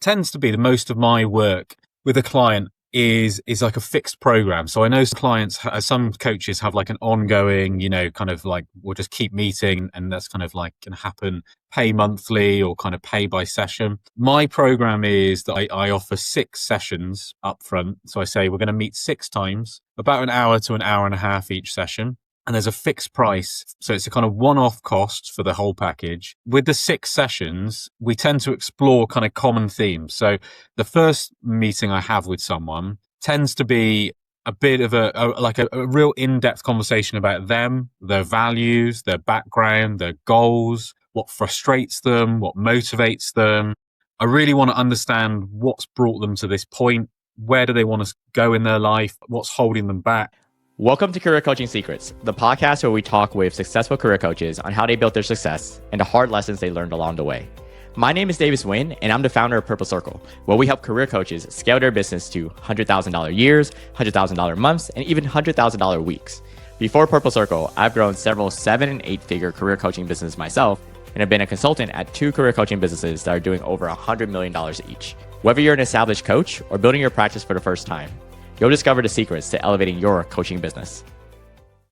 tends to be the most of my work with a client is like a fixed program. So I know some coaches have like an ongoing, kind of like we'll just keep meeting, and that's kind of like can happen pay monthly or kind of pay by session. My program is that I offer 6 sessions up front. So I say we're going to meet 6 times, about an hour to an hour and a half each session. And there's a fixed price. So it's a kind of one-off cost for the whole package. With the 6 sessions, we tend to explore kind of common themes. So the first meeting I have with someone tends to be a bit of a real in-depth conversation about them, their values, their background, their goals, what frustrates them, what motivates them. I really want to understand what's brought them to this point. Where do they want to go in their life? What's holding them back? Welcome to Career Coaching Secrets, the podcast where we talk with successful career coaches on how they built their success and the hard lessons they learned along the way. My name is Davis Nguyen, and I'm the founder of Purple Circle, where we help career coaches scale their business to $100,000 years, $100,000 months, and even $100,000 weeks. Before Purple Circle, I've grown several 7- and 8-figure career coaching businesses myself, and have been a consultant at 2 career coaching businesses that are doing over $100 million each. Whether you're an established coach or building your practice for the first time, you'll discover the secrets to elevating your coaching business.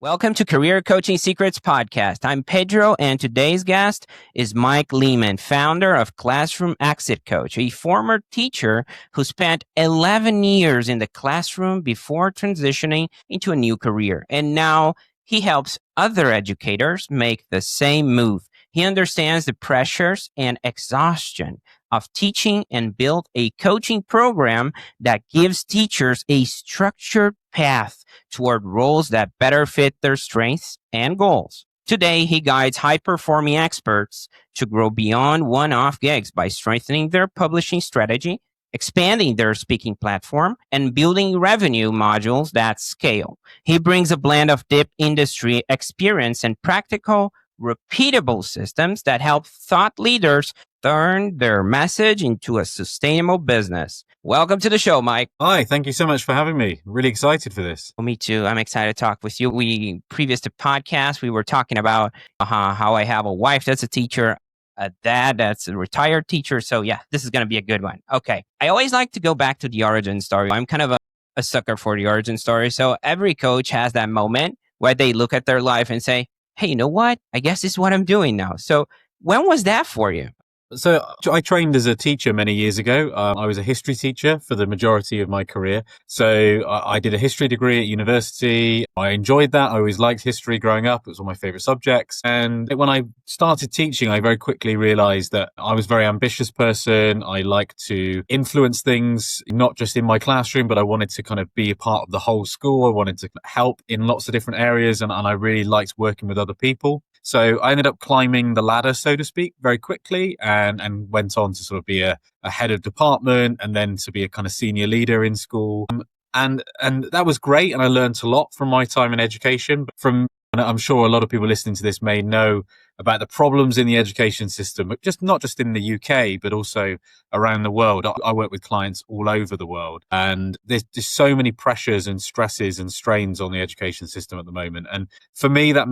Welcome to Career Coaching Secrets Podcast. I'm Pedro, and today's guest is Mike Leaman, founder of Classroom Exit Coach, a former teacher who spent 11 years in the classroom before transitioning into a new career. And now he helps other educators make the same move. He understands the pressures and exhaustion of teaching and built a coaching program that gives teachers a structured path toward roles that better fit their strengths and goals. Today, he guides high-performing experts to grow beyond one-off gigs by strengthening their publishing strategy, expanding their speaking platform, and building revenue modules that scale. He brings a blend of deep industry experience and practical, repeatable systems that help thought leaders turn their message into a sustainable business. Welcome to the show, Mike. Hi, thank you so much for having me. Really excited for this. Well, me too. I'm excited to talk with you. Previous to podcast, we were talking about how I have a wife that's a teacher, a dad that's a retired teacher. So yeah, this is going to be a good one. Okay. I always like to go back to the origin story. I'm kind of a sucker for the origin story. So every coach has that moment where they look at their life and say, hey, you know what? I guess this is what I'm doing now. So when was that for you? So I trained as a teacher many years ago. I was a history teacher for the majority of my career. So I did a history degree at university. I enjoyed that. I always liked history growing up. It was one of my favorite subjects. And when I started teaching, I very quickly realized that I was a very ambitious person. I like to influence things, not just in my classroom, but I wanted to kind of be a part of the whole school. I wanted to help in lots of different areas. And I really liked working with other people. So I ended up climbing the ladder, so to speak, very quickly and went on to sort of be a head of department and then to be a kind of senior leader in school. And that was great. And I learned a lot from my time in education. And I'm sure a lot of people listening to this may know about the problems in the education system, not just in the UK, but also around the world. I work with clients all over the world, and there's just so many pressures and stresses and strains on the education system at the moment. And for me, that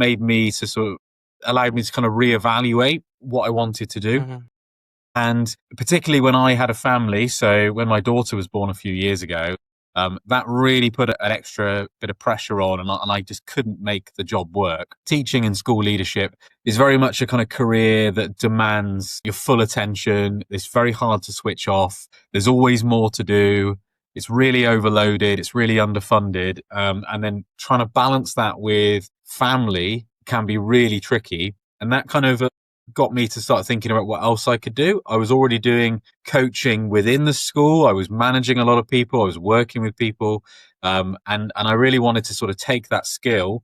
allowed me to kind of reevaluate what I wanted to do. Mm-hmm. And particularly when I had a family, so when my daughter was born a few years ago, that really put an extra bit of pressure on, and I just couldn't make the job work. Teaching and school leadership is very much a kind of career that demands your full attention. It's very hard to switch off. There's always more to do. It's really overloaded. It's really underfunded. And then trying to balance that with family can be really tricky. And that kind of got me to start thinking about what else I could do. I was already doing coaching within the school. I was managing a lot of people. I was working with people. And I really wanted to sort of take that skill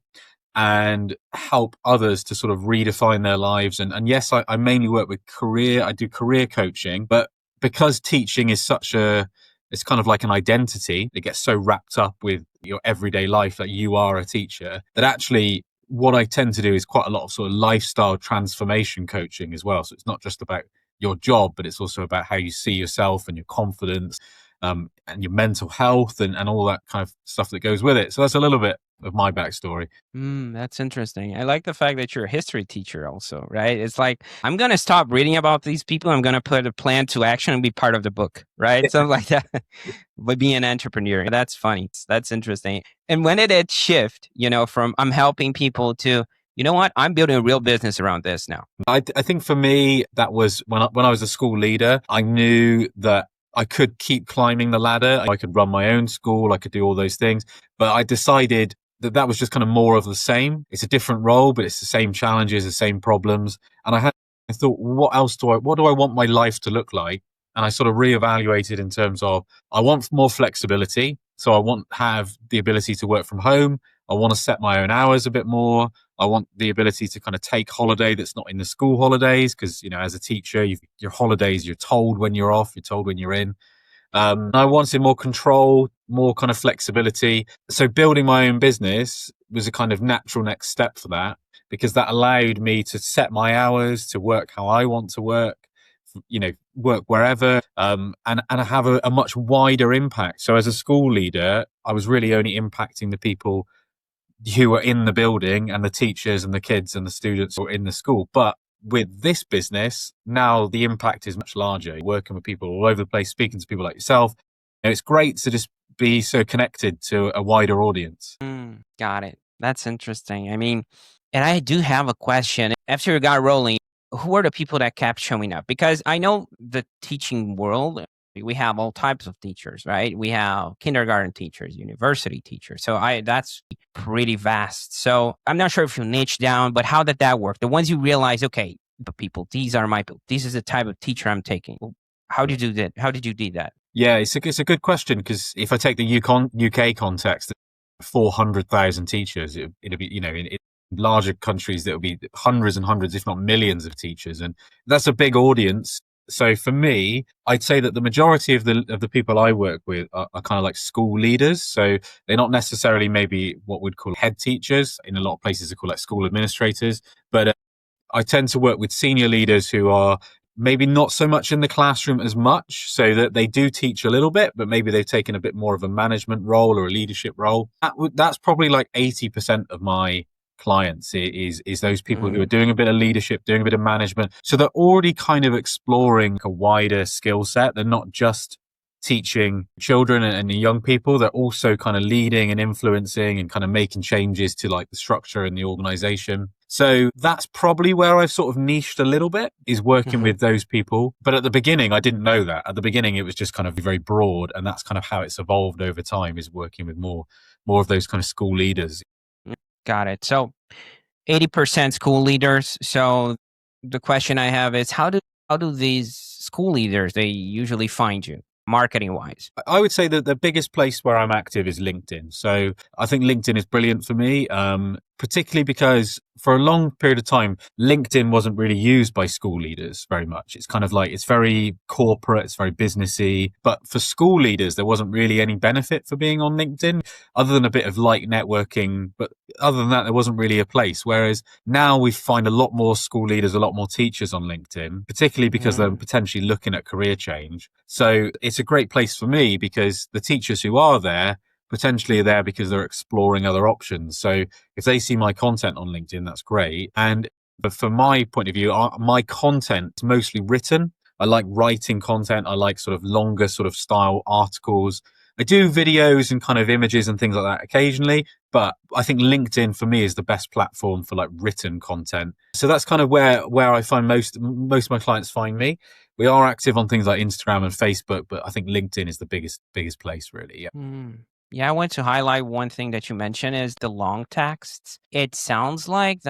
and help others to sort of redefine their lives. And yes, I mainly work with I do career coaching, but because teaching is it's kind of like an identity. It gets so wrapped up with your everyday life that you are a teacher that actually what I tend to do is quite a lot of sort of lifestyle transformation coaching as well. So it's not just about your job, but it's also about how you see yourself and your confidence and your mental health and all that kind of stuff that goes with it. So that's a little bit of my backstory. That's interesting. I like the fact that you're a history teacher also, right? It's like, I'm going to stop reading about these people. I'm going to put a plan to action and be part of the book, right? Something like that. But being an entrepreneur, that's funny. That's interesting. And when did it shift, from I'm helping people to, you know what, I'm building a real business around this now? I think for me, that was when I was a school leader, I knew that I could keep climbing the ladder. I could run my own school. I could do all those things. But I decided that was just kind of more of the same. It's a different role, but it's the same challenges, the same problems. And I thought, what do I want my life to look like? And I sort of reevaluated in terms of, I want more flexibility. So I want to have the ability to work from home. I want to set my own hours a bit more. I want the ability to kind of take holiday that's not in the school holidays. Because, as a teacher, your holidays, you're told when you're off, you're told when you're in. I wanted more control, more kind of flexibility. So building my own business was a kind of natural next step for that, because that allowed me to set my hours, to work how I want to work, work wherever, and have a much wider impact. So as a school leader, I was really only impacting the people who were in the building and the teachers and the kids and the students who were in the school. But with this business, now the impact is much larger. Working with people all over the place, speaking to people like yourself. It's great to just be so connected to a wider audience. Got it. That's interesting. I mean, and I do have a question. After you got rolling, who are the people that kept showing up? Because I know the teaching world, we have all types of teachers, right? We have kindergarten teachers, university teachers. So that's pretty vast. So I'm not sure if you niche down, but how did that work? The ones you realize, okay, the people, these are my people. This is the type of teacher I'm taking. How did you do that? How did you do that? Yeah, it's a good question, because if I take the UK context, 400,000 teachers, it'll be, in larger countries, there'll be hundreds and hundreds, if not millions of teachers. And that's a big audience. So for me, I'd say that the majority of the people I work with are kind of like school leaders. So they're not necessarily maybe what we'd call head teachers. In a lot of places, they're called like school administrators. But I tend to work with senior leaders who are maybe not so much in the classroom as much, so that they do teach a little bit, but maybe they've taken a bit more of a management role or a leadership role. That's probably like 80% of my clients is those people who are doing a bit of leadership, doing a bit of management. So they're already kind of exploring a wider skill set. They're not just teaching children and young people. They're also kind of leading and influencing and kind of making changes to like the structure and the organization. So that's probably where I've sort of niched a little bit, is working with those people. But at the beginning, I didn't know that. At the beginning, it was just kind of very broad. And that's kind of how it's evolved over time, is working with more of those kind of school leaders. Got it. So 80% school leaders. So the question I have is, how do these school leaders, they usually find you marketing wise? I would say that the biggest place where I'm active is LinkedIn. So I think LinkedIn is brilliant for me, particularly because for a long period of time, LinkedIn wasn't really used by school leaders very much. It's kind of like, it's very corporate, it's very businessy. But for school leaders, there wasn't really any benefit for being on LinkedIn other than a bit of light networking. But other than that, there wasn't really a place. Whereas now we find a lot more school leaders, a lot more teachers on LinkedIn, particularly because they're potentially looking at career change. So it's a great place for me, because the teachers who are there potentially are there because they're exploring other options. So if they see my content on LinkedIn, that's great. But from my point of view, my content is mostly written. I like writing content. I like sort of longer sort of style articles. I do videos and kind of images and things like that occasionally, but I think LinkedIn for me is the best platform for like written content. So that's kind of where I find most of my clients find me. We are active on things like Instagram and Facebook, but I think LinkedIn is the biggest place, really. Yeah. Yeah, I want to highlight one thing that you mentioned is the long texts. It sounds like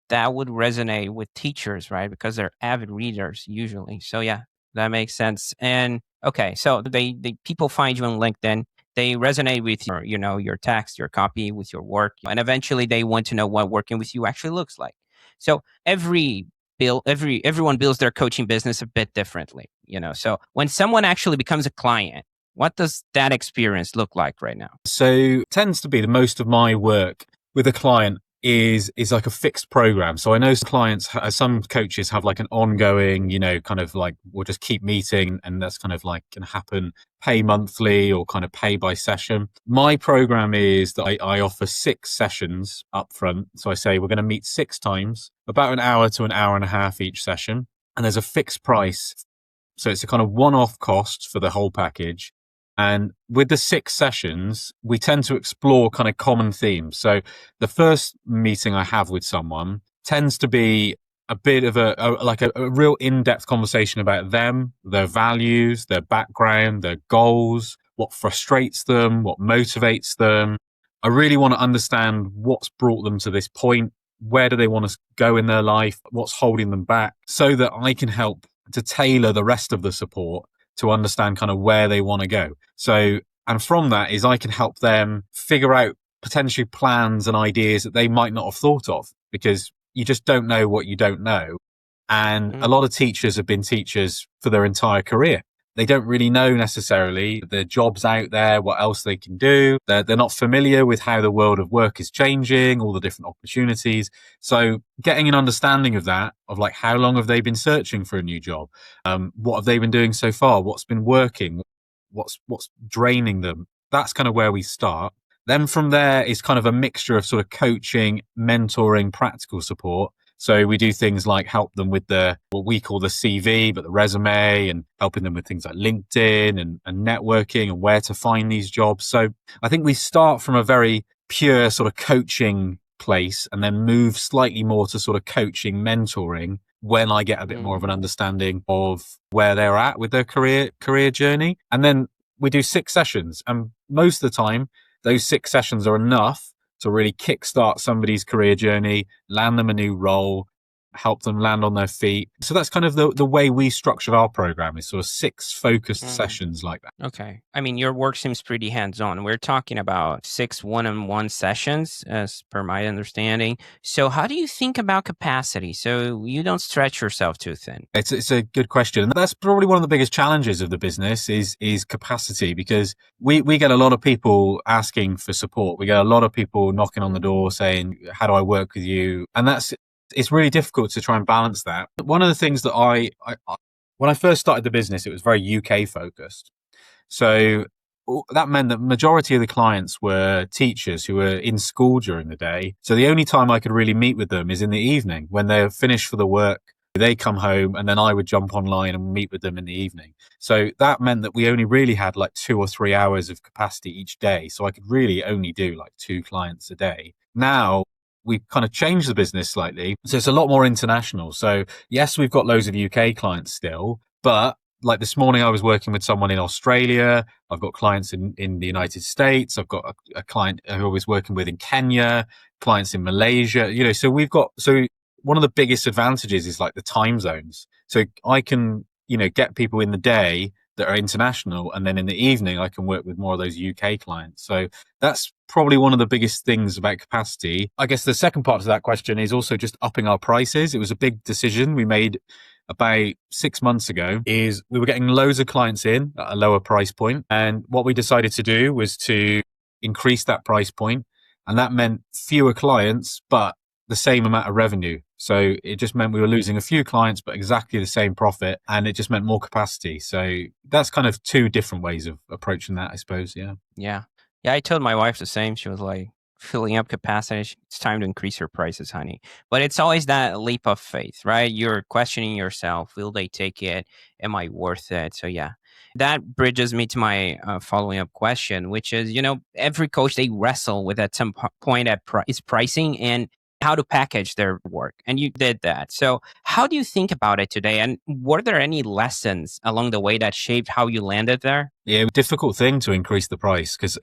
that would resonate with teachers, right? Because they're avid readers usually. So yeah, that makes sense. And okay, so they people find you on LinkedIn. They resonate with your text, your copy, with your work, and eventually they want to know what working with you actually looks like. So everyone builds their coaching business a bit differently, So when someone actually becomes a client, what does that experience look like right now? So tends to be the most of my work with a client is like a fixed program. So I know some coaches have like an ongoing, kind of like we'll just keep meeting, and that's kind of like can happen pay monthly or kind of pay by session. My program is that I offer 6 sessions up front. So I say we're going to meet 6 times, about an hour to an hour and a half each session. And there's a fixed price. So it's a kind of one-off cost for the whole package. And with the 6 sessions, we tend to explore kind of common themes. So the first meeting I have with someone tends to be a bit of a real in-depth conversation about them, their values, their background, their goals, what frustrates them, what motivates them. I really want to understand what's brought them to this point. Where do they want to go in their life? What's holding them back, so that I can help to tailor the rest of the support to understand kind of where they want to go. So, and from that is I can help them figure out potentially plans and ideas that they might not have thought of, because you just don't know what you don't know. And a lot of teachers have been teachers for their entire career. They don't really know necessarily the jobs out there, what else they can do. They're not familiar with how the world of work is changing, all the different opportunities. So getting an understanding of that, of like how long have they been searching for a new job? What have they been doing so far? What's been working? What's draining them? That's kind of where we start. Then from there is kind of a mixture of sort of coaching, mentoring, practical support. So we do things like help them with what we call the CV, but the resume, and helping them with things like LinkedIn and networking and where to find these jobs. So I think we start from a very pure sort of coaching place and then move slightly more to sort of coaching, mentoring, when I get a bit more of an understanding of where they're at with their career journey. And then we do 6 sessions. And most of the time, those 6 sessions are enough to really kickstart somebody's career journey, land them a new role, help them land on their feet. So that's kind of the way we structured our program, is sort of 6 focused sessions like that. Okay. I mean, your work seems pretty hands-on. We're talking about 6 one-on-one sessions, as per my understanding. So how do you think about capacity so you don't stretch yourself too thin? It's a good question. That's probably one of the biggest challenges of the business is capacity, because we get a lot of people asking for support. We get a lot of people knocking on the door saying, how do I work with you? And it's really difficult to try and balance that. One of the things that when I first started the business, it was very UK focused. So that meant that the majority of the clients were teachers who were in school during the day. So the only time I could really meet with them is in the evening when they're finished for the work. They come home and then I would jump online and meet with them in the evening. So that meant that we only really had like 2 or 3 hours of capacity each day. So I could really only do like 2 clients a day. Now we've kind of changed the business slightly. So it's a lot more international. So yes, we've got loads of UK clients still, but like this morning I was working with someone in Australia. I've got clients in the United States. I've got a client who I was working with in Kenya, clients in Malaysia, so one of the biggest advantages is like the time zones. So I can, get people in the day that are international, and then in the evening I can work with more of those UK clients. So that's probably one of the biggest things about capacity. I guess the second part of that question is also just upping our prices. It was a big decision we made about 6 months ago. Is we were getting loads of clients in at a lower price point, and what we decided to do was to increase that price point, and that meant fewer clients but the same amount of revenue. So it just meant we were losing a few clients, but exactly the same profit. And it just meant more capacity. So that's kind of 2 different ways of approaching that, I suppose. Yeah. Yeah. Yeah. I told my wife the same. She was like, filling up capacity. It's time to increase your prices, honey. But it's always that leap of faith, right? You're questioning yourself. Will they take it? Am I worth it? So yeah, that bridges me to my following up question, which is, every coach, they wrestle with at some point is pricing and how to package their work. And you did that. So how do you think about it today? And were there any lessons along the way that shaped how you landed there? Yeah, difficult thing to increase the price, because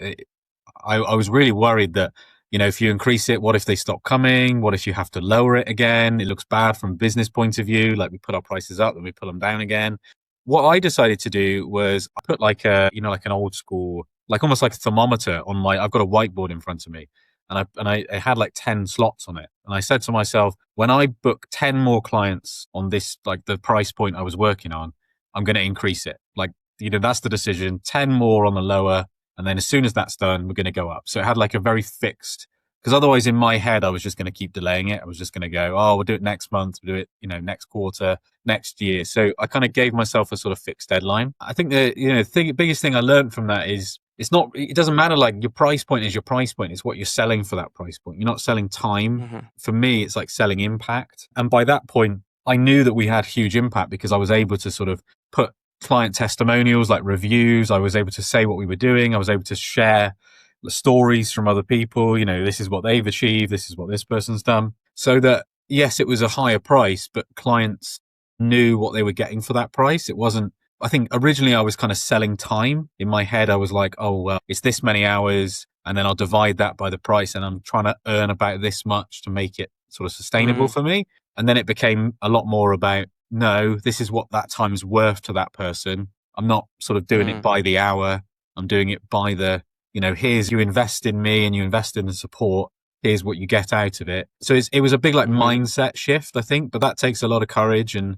I was really worried that, if you increase it, what if they stop coming? What if you have to lower it again? It looks bad from a business point of view. Like we put our prices up, then we put them down again. What I decided to do was I put like like an old school, like almost like a thermometer on I've got a whiteboard in front of me. And I had like 10 slots on it. And I said to myself, when I book 10 more clients on this, like the price point I was working on, I'm going to increase it. Like, that's the decision, 10 more on the lower. And then as soon as that's done, we're going to go up. So it had like a very fixed Because otherwise in my head, I was just going to keep delaying it. I was just going to go, oh, we'll do it next month. We'll do it, next quarter, next year. So I kind of gave myself a sort of fixed deadline. I think the biggest thing I learned from that is it doesn't matter, like your price point is your price point. It's what you're selling for that price point. You're not selling time. Mm-hmm. For me, it's like selling impact. And by that point, I knew that we had huge impact because I was able to sort of put client testimonials, like reviews. I was able to say what we were doing. I was able to share the stories from other people. This is what they've achieved. This is what this person's done. So that, yes, it was a higher price, but clients knew what they were getting for that price. It wasn't, I think originally I was kind of selling time. In my head, I was like, oh, well, it's this many hours and then I'll divide that by the price and I'm trying to earn about this much to make it sort of sustainable for me. And then it became a lot more about, no, this is what that time's worth to that person. I'm not sort of doing it by the hour. I'm doing it by the, here's, you invest in me and you invest in the support. Here's what you get out of it. So it was a big mindset shift, I think, but that takes a lot of courage and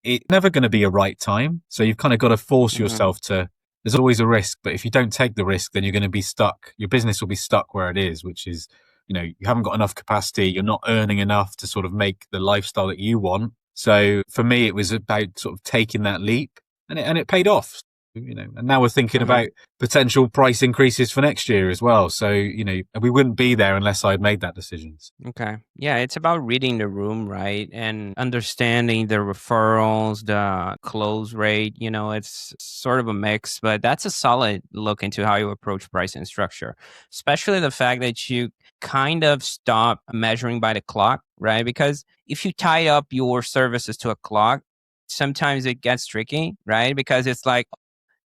it's never going to be a right time. So you've kind of got to force yourself to, there's always a risk, but if you don't take the risk, then you're going to be stuck. Your business will be stuck where it is, which is, you haven't got enough capacity. You're not earning enough to sort of make the lifestyle that you want. So for me, it was about sort of taking that leap and it paid off. And now we're thinking about potential price increases for next year as well. So, we wouldn't be there unless I'd made that decision. Okay. Yeah, it's about reading the room, right? And understanding the referrals, the close rate, it's sort of a mix, but that's a solid look into how you approach pricing structure, especially the fact that you kind of stop measuring by the clock, right? Because if you tie up your services to a clock, sometimes it gets tricky, right? Because it's like,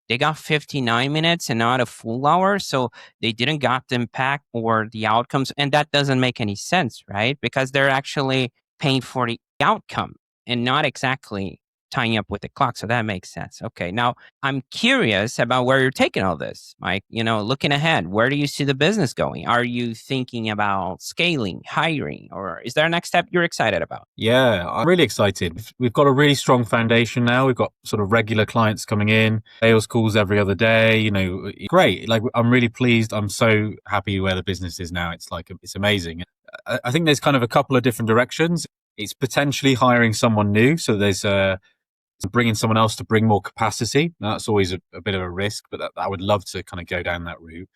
they got 59 minutes and not a full hour. So they didn't got the impact or the outcomes. And that doesn't make any sense, right? Because they're actually paying for the outcome and not exactly tying up with the clock. So that makes sense. Okay. Now I'm curious about where you're taking all this, Mike. Looking ahead, where do you see the business going? Are you thinking about scaling, hiring, or is there a next step you're excited about? Yeah, I'm really excited. We've got a really strong foundation now. We've got sort of regular clients coming in, sales calls every other day, great. Like, I'm really pleased. I'm so happy where the business is now. It's like, it's amazing. I think there's kind of a couple of different directions. It's potentially hiring someone new. So there's bringing someone else to bring more capacity. Now, that's always a bit of a risk, but I would love to kind of go down that route.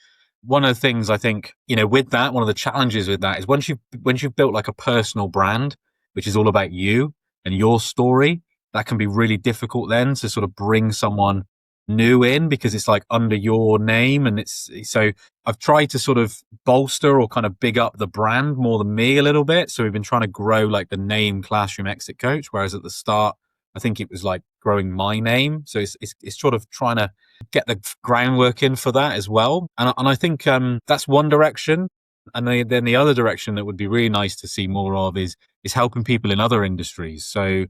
One of the things I think, with that, one of the challenges with that is once you've built like a personal brand, which is all about you and your story, that can be really difficult then to sort of bring someone new in because it's like under your name. And so I've tried to sort of bolster or kind of big up the brand more than me a little bit. So we've been trying to grow like the name Classroom Exit Coach, whereas at the start, I think it was like growing my name. So it's sort of trying to get the groundwork in for that as well. And I think that's one direction. And then the other direction that would be really nice to see more of is helping people in other industries. So,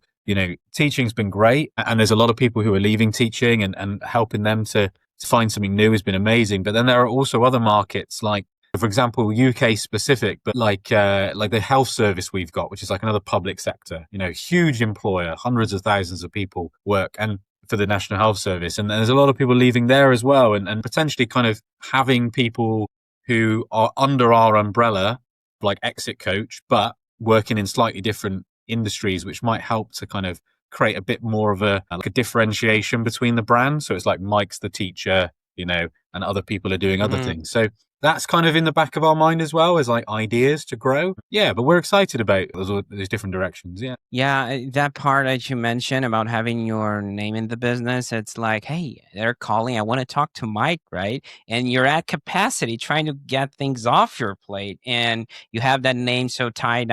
teaching's been great. And there's a lot of people who are leaving teaching and helping them to find something new has been amazing. But then there are also other markets like, for example, UK specific, but like the health service we've got, which is like another public sector, huge employer, hundreds of thousands of people work and for the National Health Service. And there's a lot of people leaving there as well. And potentially kind of having people who are under our umbrella, like Exit Coach, but working in slightly different industries, which might help to kind of create a bit more of a differentiation between the brands. So it's like Mike's the teacher, and other people are doing other things. So that's kind of in the back of our mind as well as like ideas to grow. Yeah, but we're excited about those different directions. Yeah. Yeah, that part that you mentioned about having your name in the business, it's like, hey, they're calling. I want to talk to Mike, right? And you're at capacity trying to get things off your plate. And you have that name so tied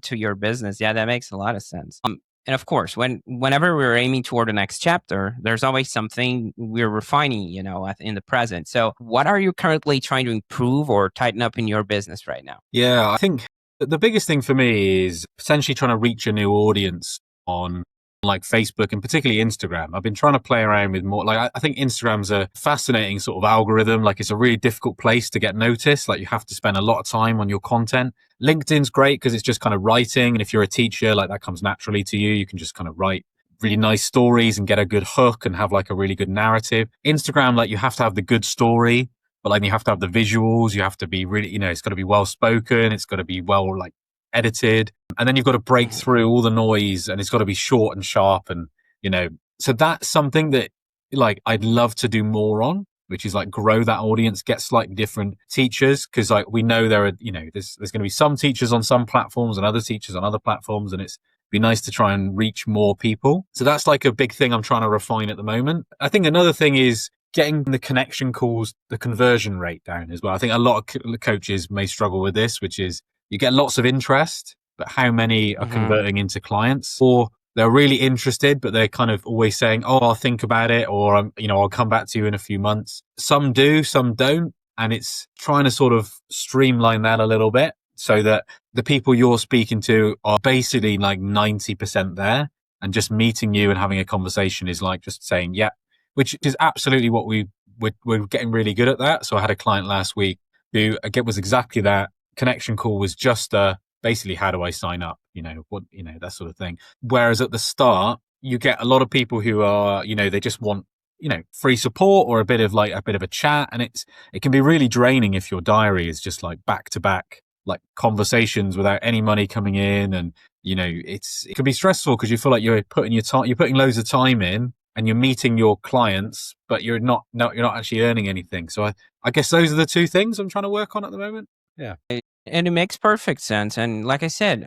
to your business. Yeah, that makes a lot of sense. And of course, whenever we're aiming toward the next chapter, there's always something we're refining, in the present. So what are you currently trying to improve or tighten up in your business right now? Yeah, I think the biggest thing for me is potentially trying to reach a new audience on like Facebook and particularly Instagram. I've been trying to play around with more, like I think Instagram's a fascinating sort of algorithm. Like it's a really difficult place to get noticed. Like you have to spend a lot of time on your content. LinkedIn's great because it's just kind of writing. And if you're a teacher, like that comes naturally to you. You can just kind of write really nice stories and get a good hook and have like a really good narrative. Instagram, like you have to have the good story but like you have to have the visuals, you have to be really, it's got to be well spoken, it's got to be well like edited, and then you've got to break through all the noise, and it's got to be short and sharp, and so that's something that like I'd love to do more on, which is like grow that audience, get slightly different teachers, because like we know there are there's going to be some teachers on some platforms and other teachers on other platforms, and it's be nice to try and reach more people. So that's like a big thing I'm trying to refine at the moment. I think another thing is getting the connection calls, the conversion rate down as well. I think a lot of coaches may struggle with this, which is you get lots of interest, but how many are converting into clients? Or they're really interested, but they're kind of always saying, oh, I'll think about it, or, I'll come back to you in a few months. Some do, some don't. And it's trying to sort of streamline that a little bit so that the people you're speaking to are basically like 90% there, and just meeting you and having a conversation is like just saying, yeah, which is absolutely what we're getting really good at that. So I had a client last week who again was exactly that. Connection call was just basically, how do I sign up? That sort of thing. Whereas at the start, you get a lot of people who are, they just want, free support or a bit of a chat. And it can be really draining if your diary is just like back to back, like conversations without any money coming in. And, it can be stressful because you feel like you're putting loads of time in and you're meeting your clients, but you're not actually earning anything. So I guess those are the two things I'm trying to work on at the moment. Yeah. And it makes perfect sense. And like I said,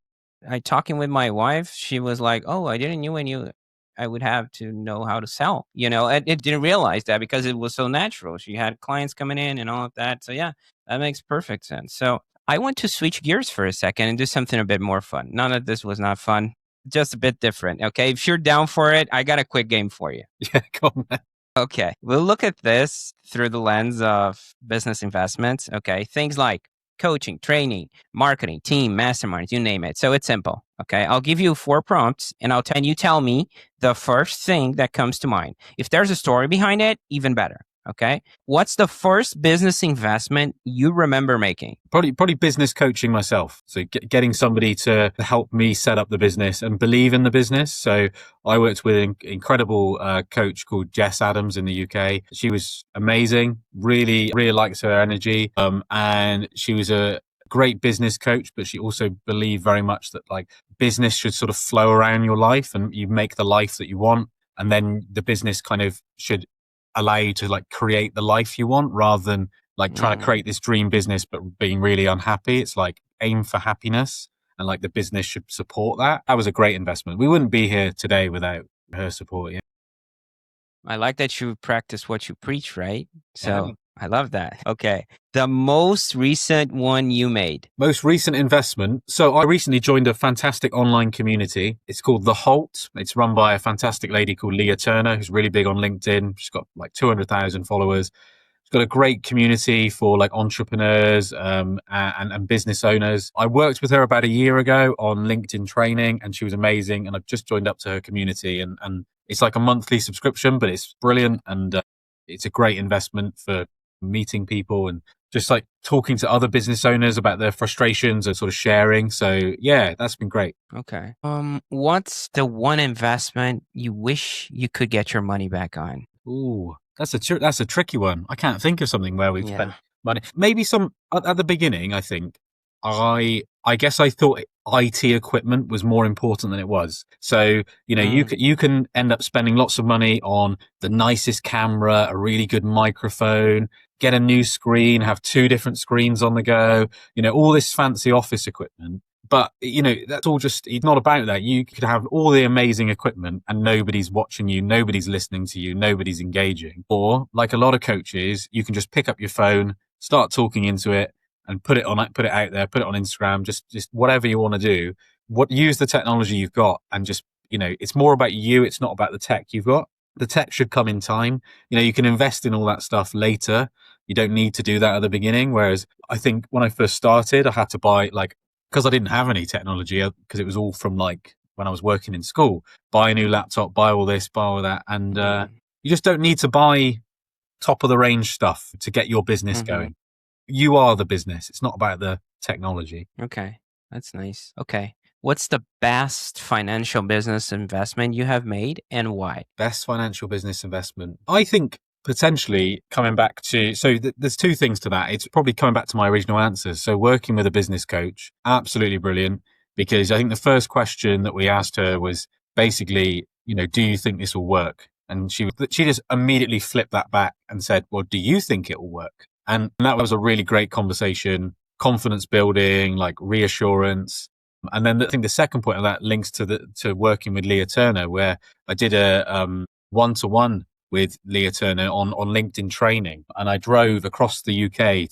talking with my wife, she was like, oh, I didn't knew I would have to know how to sell, and it didn't realize that because it was so natural. She had clients coming in and all of that. So yeah, that makes perfect sense. So I want to switch gears for a second and do something a bit more fun. None of this was not fun, just a bit different. Okay. If you're down for it, I got a quick game for you. Yeah, go on, man. Okay. We'll look at this through the lens of business investments. Okay. Things like coaching, training, marketing, team, masterminds, you name it. So it's simple. Okay. I'll give you 4 prompts and you tell me the first thing that comes to mind. If there's a story behind it, even better. Okay. What's the first business investment you remember making? Probably business coaching myself. So getting somebody to help me set up the business and believe in the business. So I worked with an incredible coach called Jess Adams in the UK. She was amazing. Really, really liked her energy. And she was a great business coach, but she also believed very much that like business should sort of flow around your life and you make the life that you want. And then the business kind of should allow you to like create the life you want rather than like trying to create this dream business but being really unhappy. It's like aim for happiness, and like the business should support that. That was a great investment. We wouldn't be here today without her support. Yeah. I like that you practice what you preach, right? So I love that. Okay. The most recent one you made. Most recent investment. So I recently joined a fantastic online community. It's called The Halt. It's run by a fantastic lady called Leah Turner, who's really big on LinkedIn. She's got like 200,000 followers. She's got a great community for like entrepreneurs and business owners. I worked with her about a year ago on LinkedIn training, and she was amazing. And I've just joined up to her community, and it's like a monthly subscription, but it's brilliant. And it's a great investment for meeting people and just like talking to other business owners about their frustrations and sort of sharing. So yeah, that's been great. Okay. What's the one investment you wish you could get your money back on? Ooh, that's a tricky one. I can't think of something where we've spent money. Maybe some at the beginning. I think I guess I thought IT equipment was more important than it was. So, you can end up spending lots of money on the nicest camera, a really good microphone, get a new screen, have 2 different screens on the go, all this fancy office equipment. But, that's all it's not about that. You could have all the amazing equipment and nobody's watching you, nobody's listening to you, nobody's engaging. Or like a lot of coaches, you can just pick up your phone, start talking into it, and put it out there, put it on Instagram, just whatever you want to do. Use the technology you've got, and just, it's more about you. It's not about the tech you've got. The tech should come in time. You can invest in all that stuff later. You don't need to do that at the beginning. Whereas I think when I first started, I had to buy because I didn't have any technology, because it was all from like when I was working in school, buy a new laptop, buy all this, buy all that. And you just don't need to buy top of the range stuff to get your business going. You are the business. It's not about the technology. Okay. That's nice. Okay. What's the best financial business investment you have made and why? Best financial business investment. I think potentially coming back to, there's two things to that. It's probably coming back to my original answers. So working with a business coach, absolutely brilliant, because I think the first question that we asked her was basically, do you think this will work? And she just immediately flipped that back and said, well, do you think it will work? And that was a really great conversation, confidence building, like reassurance. And then I think the second point of that links to working with Leah Turner, where I did a one-to-one with Leah Turner on LinkedIn training. And I drove across the UK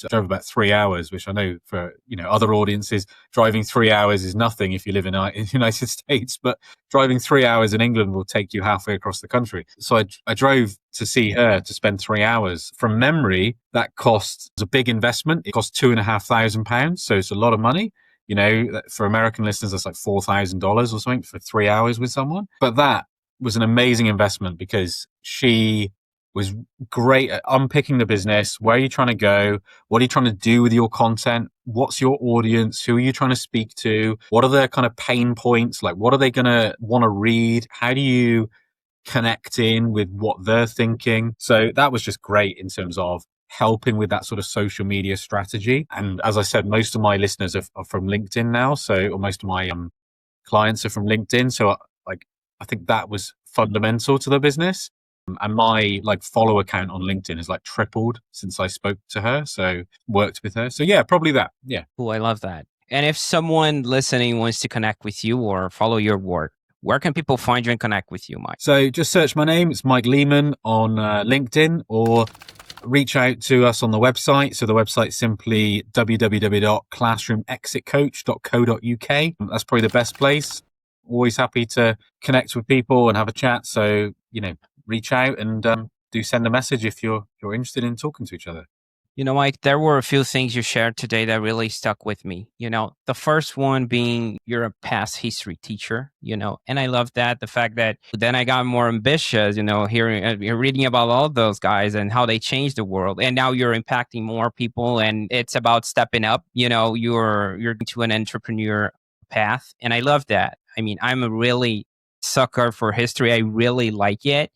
drove about 3 hours, which I know for, other audiences, driving 3 hours is nothing if you live in the United States, but driving 3 hours in England will take you halfway across the country. So I drove to see her to spend 3 hours. From memory, that was a big investment. It cost £2,500. So it's a lot of money. For American listeners, that's like $4,000 or something for 3 hours with someone. But that was an amazing investment because she was great at unpicking the business. Where are you trying to go? What are you trying to do with your content? What's your audience? Who are you trying to speak to? What are their kind of pain points? Like, what are they going to want to read? How do you connect in with what they're thinking? So that was just great in terms of helping with that sort of social media strategy. And as I said, most of my listeners are from LinkedIn now. Or most of my clients are from LinkedIn. So I think that was fundamental to the business. And my follower count on LinkedIn has tripled since I spoke to her. So worked with her. So yeah, probably that. Yeah. Cool. I love that. And if someone listening wants to connect with you or follow your work, where can people find you and connect with you, Mike? So just search my name. It's Mike Leaman on LinkedIn, or reach out to us on the website. So the website's simply www.classroomexitcoach.co.uk. That's probably the best place. Always happy to connect with people and have a chat. So, reach out and do send a message if you're interested in talking to each other. Mike, there were a few things you shared today that really stuck with me. The first one being you're a past history teacher, and I love that. The fact that then I got more ambitious, hearing, reading about all those guys and how they changed the world. And now you're impacting more people, and it's about stepping up. You're into an entrepreneur path. And I love that. I mean, I'm a really sucker for history. I really like it,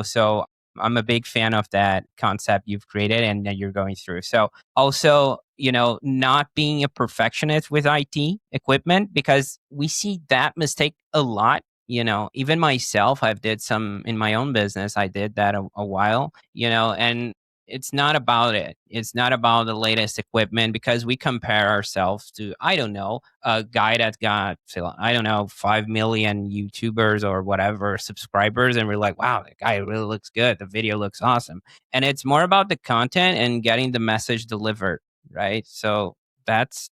so I'm a big fan of that concept you've created and that you're going through. So also, not being a perfectionist with IT equipment, because we see that mistake a lot. Even myself, I've did some in my own business. I did that a while, and it's not about it. It's not about the latest equipment, because we compare ourselves to, I don't know, a guy that's got, 5 million YouTubers or whatever subscribers. And we're like, wow, that guy really looks good. The video looks awesome. And it's more about the content and getting the message delivered, right? So that's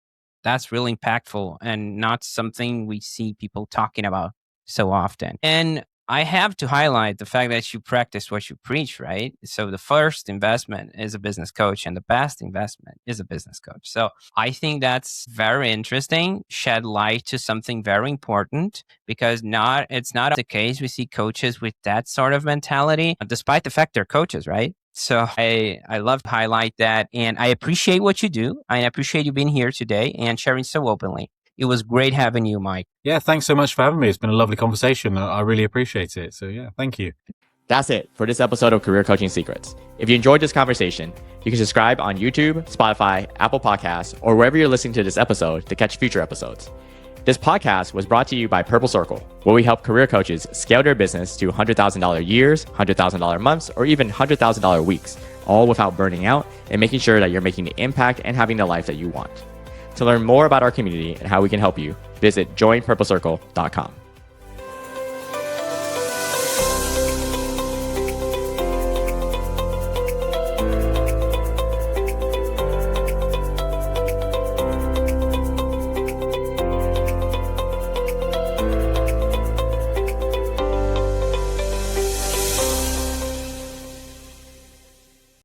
really impactful and not something we see people talking about so often. And I have to highlight the fact that you practice what you preach, right? So the first investment is a business coach and the best investment is a business coach. So I think that's very interesting, shed light to something very important, because it's not the case. We see coaches with that sort of mentality, despite the fact they're coaches, right? So I love to highlight that, and I appreciate what you do. I appreciate you being here today and sharing so openly. It was great having you, Mike. Yeah, thanks so much for having me. It's been a lovely conversation. I really appreciate it. So yeah, thank you. That's it for this episode of Career Coaching Secrets. If you enjoyed this conversation, you can subscribe on YouTube, Spotify, Apple Podcasts, or wherever you're listening to this episode to catch future episodes. This podcast was brought to you by Purple Circle, where we help career coaches scale their business to $100,000 years, $100,000 months, or even $100,000 weeks, all without burning out and making sure that you're making the impact and having the life that you want. To learn more about our community and how we can help you, visit joinpurplecircle.com.